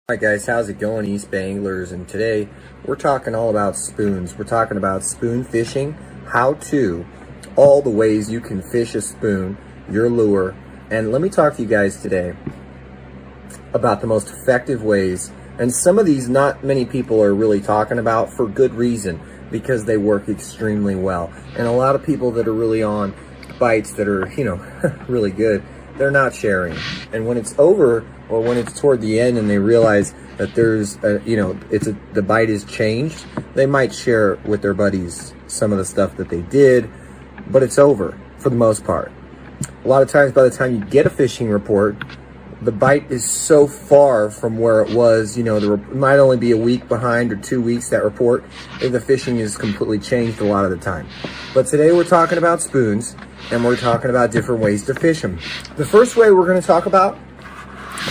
Hi guys, how's it going, Eastbayanglers? And today we're talking all about spoons. We're talking about spoon fishing, how to, all the ways you can fish a spoon, your lure. And let me talk to you guys today about the most effective ways. And some of these not many people are really talking about for good reason, because they work extremely well. And a lot of people that are really on bites that are, really good, they're not sharing. And when it's over, or when it's toward the end and they realize that there's the bite is changed, they might share with their buddies some of the stuff that they did, but it's over for the most part. A lot of times by the time you get a fishing report, the bite is so far from where it was, it might only be a week behind or 2 weeks, that report, and the fishing is completely changed a lot of the time. But today we're talking about spoons, and we're talking about different ways to fish them. The first way we're going to talk about,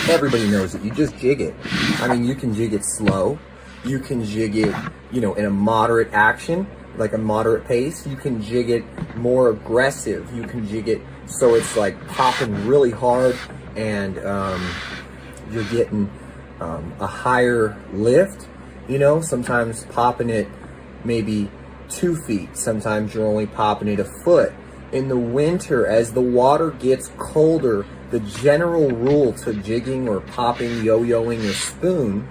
everybody knows it. You just jig it. I mean, you can jig it slow. You can jig it, in a moderate action, like a moderate pace. You can jig it more aggressive. You can jig it so it's like popping really hard and you're getting a higher lift. Sometimes popping it maybe 2 feet. Sometimes you're only popping it a foot. In the winter, as the water gets colder, the general rule to jigging or popping, yo-yoing a spoon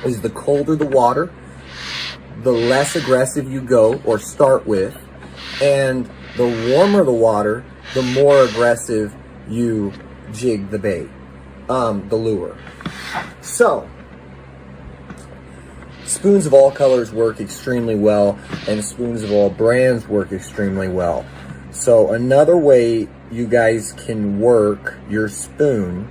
is the colder the water, the less aggressive you go or start with, and the warmer the water, the more aggressive you jig the bait, the lure. So, spoons of all colors work extremely well, and spoons of all brands work extremely well. So another way you guys can work your spoon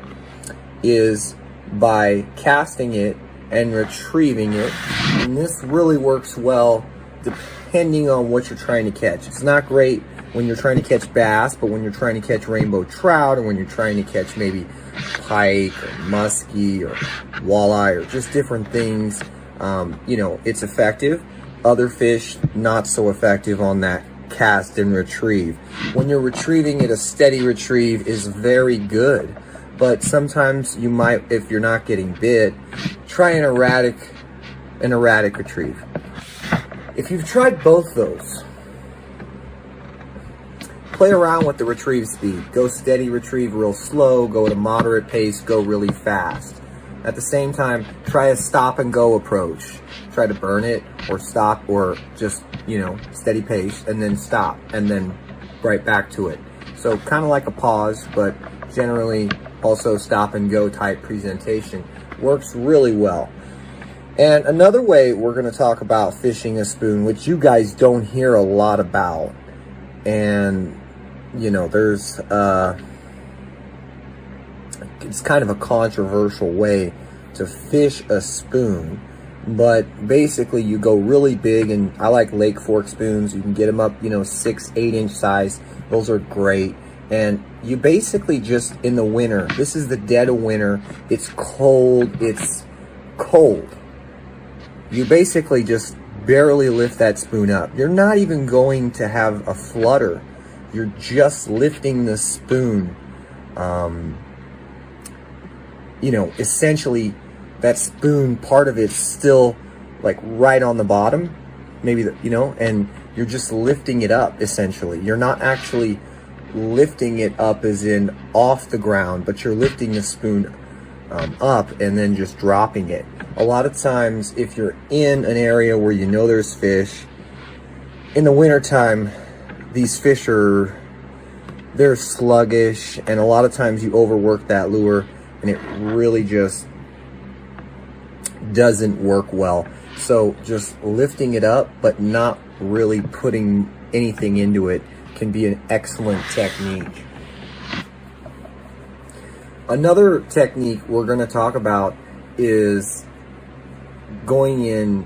is by casting it and retrieving it. And this really works well depending on what you're trying to catch. It's not great when you're trying to catch bass, but when you're trying to catch rainbow trout, or when you're trying to catch maybe pike or muskie or walleye or just different things, it's effective. Other fish, not so effective on that cast and retrieve. When you're retrieving it, a steady retrieve is very good, but sometimes you might, if you're not getting bit, try an erratic retrieve. If you've tried both those, play around with the retrieve speed. Go steady retrieve real slow, go at a moderate pace, go really fast. At the same time, try a stop and go approach. Try to burn it or stop, or just, steady pace and then stop and then right back to it. So kind of like a pause, but generally also stop and go type presentation. Works really well. And another way we're going to talk about fishing a spoon, which you guys don't hear a lot about, and there's it's kind of a controversial way to fish a spoon, but basically you go really big, and I like Lake Fork spoons. You can get them up 6-8 inch size. Those are great. And you basically just, in the winter, this is the dead of winter, it's cold, you basically just barely lift that spoon up. You're not even going to have a flutter. You're just lifting the spoon. Essentially that spoon, part of it's still like right on the bottom, maybe, and you're just lifting it up essentially. You're not actually lifting it up as in off the ground, but you're lifting the spoon up and then just dropping it. A lot of times, if you're in an area where there's fish, in the wintertime, these fish they're sluggish, and a lot of times you overwork that lure and it really just doesn't work well. So just lifting it up but not really putting anything into it can be an excellent technique. Another technique we're going to talk about is going in,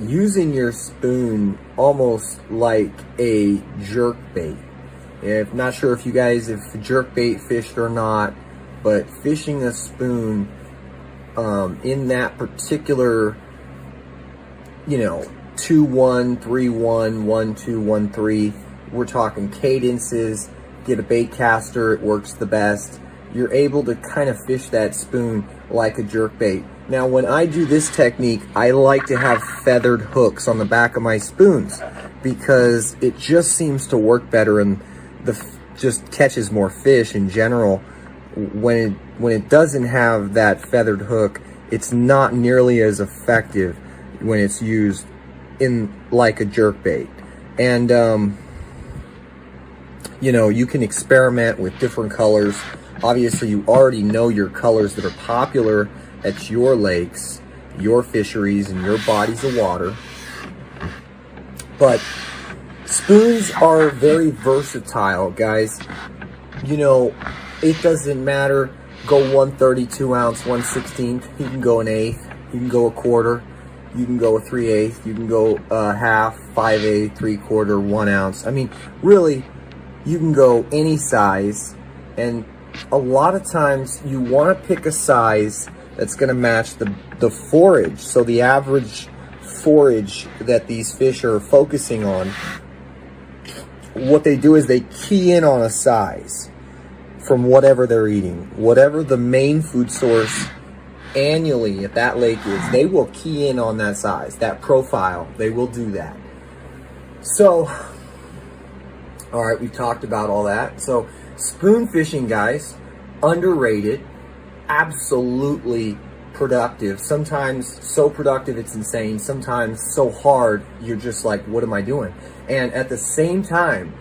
using your spoon almost like a jerk bait. If not sure if you guys have jerk bait fished or not, but fishing a spoon in that particular 2-1, 3-1, 1-2, 1-3, we're talking cadences. Get a bait caster, it works the best. you're able to kind of fish that spoon like a jerkbait. Now, when I do this technique, I like to have feathered hooks on the back of my spoons because it just seems to work better and just catches more fish in general. When it doesn't have that feathered hook, it's not nearly as effective when it's used in like a jerkbait. And you know, you can experiment with different colors. Obviously, you already know your colors that are popular at your lakes, your fisheries, and your bodies of water. But spoons are very versatile, guys. You know, it doesn't matter. Go 1/32 ounce, 1/16. You can go an eighth. You can go a quarter. You can go a 3/8. You can go a half, 5/8, 3/4, 1 ounce. I mean, really, you can go any size. And a lot of times you want to pick a size that's going to match the forage. So the average forage that these fish are focusing on, what they do is they key in on a size from whatever they're eating. Whatever the main food source annually at that lake is, they will key in on that size, that profile. They will do that. So, all right, we've talked about all that. So spoon fishing, guys, underrated, absolutely productive. Sometimes so productive it's insane. Sometimes so hard you're just like, what am I doing? And at the same time,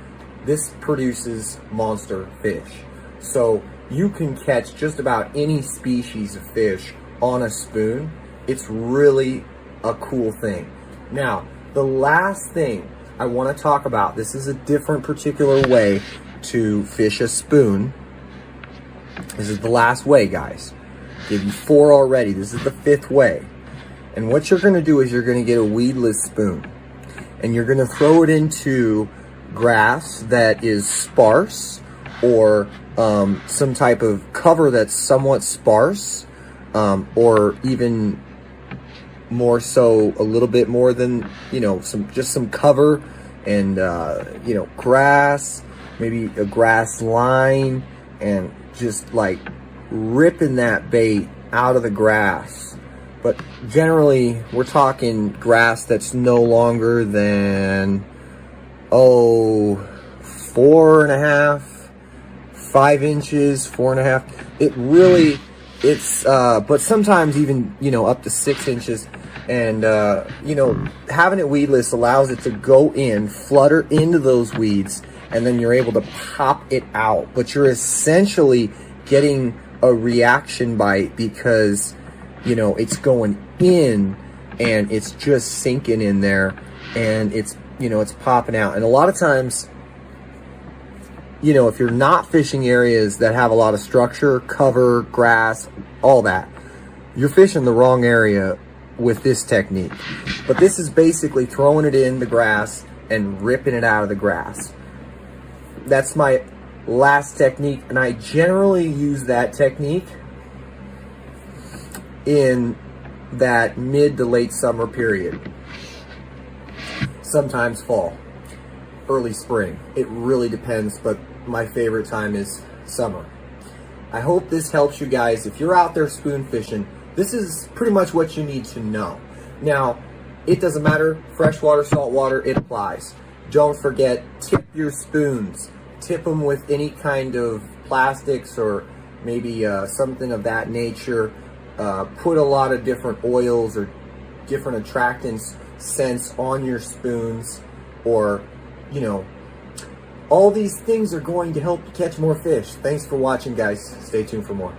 this produces monster fish. So you can catch just about any species of fish on a spoon. It's really a cool thing. Now, the last thing I want to talk about, this is a different particular way to fish a spoon. This is the last way, guys. Give you 4 already. This is the 5th way. And what you're going to do is you're going to get a weedless spoon. And you're going to throw it into grass that is sparse, or some type of cover that's somewhat sparse, or even more so, a little bit more than, you know, some cover, and you know, grass, maybe a grass line, and just like ripping that bait out of the grass. But generally we're talking grass that's no longer than 4.5, 5 inches, 4.5. It really, it's but sometimes even, you know, up to 6 inches. And you know, having it weedless allows it to go in, flutter into those weeds, and then you're able to pop it out. But you're essentially getting a reaction bite because, you know, it's going in and it's just sinking in there, and it's, you know, it's popping out. And a lot of times, you know, if you're not fishing areas that have a lot of structure, cover, grass, all that, you're fishing the wrong area with this technique. But this is basically throwing it in the grass and ripping it out of the grass. That's my last technique, and I generally use that technique in that mid to late summer period. Sometimes fall, early spring. It really depends, but my favorite time is summer. I hope this helps you guys. If you're out there spoon fishing, this is pretty much what you need to know. Now, it doesn't matter, freshwater, saltwater, it applies. Don't forget, tip your spoons. Tip them with any kind of plastics or maybe something of that nature. Put a lot of different oils or different attractants, scents on your spoons, or, you know, all these things are going to help you catch more fish. Thanks for watching, guys. Stay tuned for more.